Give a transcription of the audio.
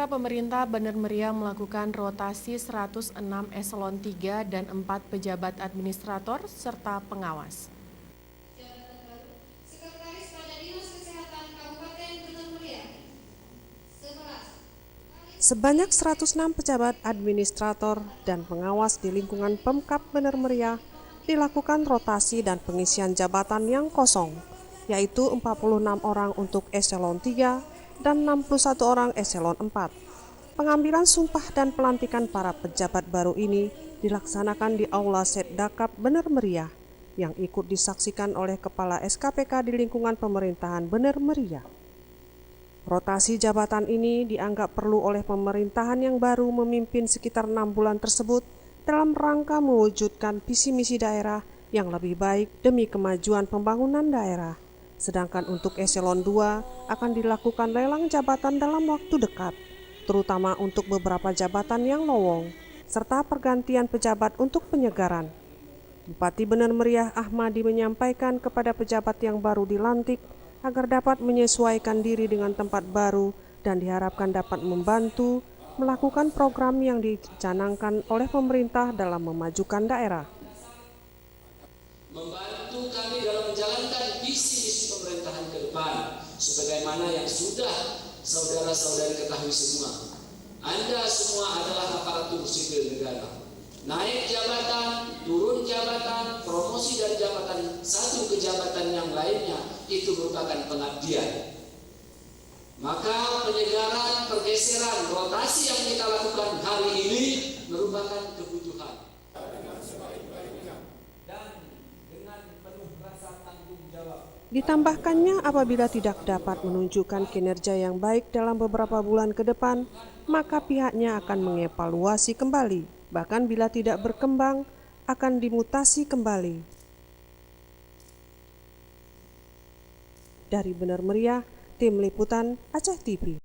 Saudara, pemerintah Bener Meriah melakukan rotasi 106 eselon 3 dan 4 pejabat administrator serta pengawas. Sekretaris pada Dinas Kesehatan Kabupaten Bener Meriah, sebanyak 106 pejabat administrator dan pengawas di lingkungan Pemkab Bener Meriah dilakukan rotasi dan pengisian jabatan yang kosong, yaitu 46 orang untuk eselon 3 dan 61 orang eselon 4. Pengambilan sumpah dan pelantikan para pejabat baru ini dilaksanakan di Aula Setdakap Bener Meriah yang ikut disaksikan oleh Kepala SKPK di lingkungan pemerintahan Bener Meriah. Rotasi jabatan ini dianggap perlu oleh pemerintahan yang baru memimpin sekitar 6 bulan tersebut dalam rangka mewujudkan visi misi daerah yang lebih baik demi kemajuan pembangunan daerah. Sedangkan untuk eselon 2 akan dilakukan lelang jabatan dalam waktu dekat, terutama untuk beberapa jabatan yang lowong, serta pergantian pejabat untuk penyegaran. Bupati Bener Meriah Ahmadi menyampaikan kepada pejabat yang baru dilantik agar dapat menyesuaikan diri dengan tempat baru dan diharapkan dapat membantu melakukan program yang dicanangkan oleh pemerintah dalam memajukan daerah. Membantu kami dalam menjalankan visi-misi pemerintahan ke depan, sebagaimana yang sudah saudara-saudari ketahui semua. Anda semua adalah aparatur sipil negara. Naik jabatan, turun jabatan, promosi dari jabatan satu ke jabatan yang lainnya itu merupakan pengabdian. Maka penyegaran, pergeseran, rotasi yang kita lakukan hari ini merupakan kebutuhan. Dan dengan penuh rasa tanggung jawab. Ditambahkannya, apabila tidak dapat menunjukkan kinerja yang baik dalam beberapa bulan ke depan, maka pihaknya akan mengevaluasi kembali. Bahkan bila tidak berkembang, akan dimutasi kembali. Dari Bener Meriah, Tim Liputan Aceh TV.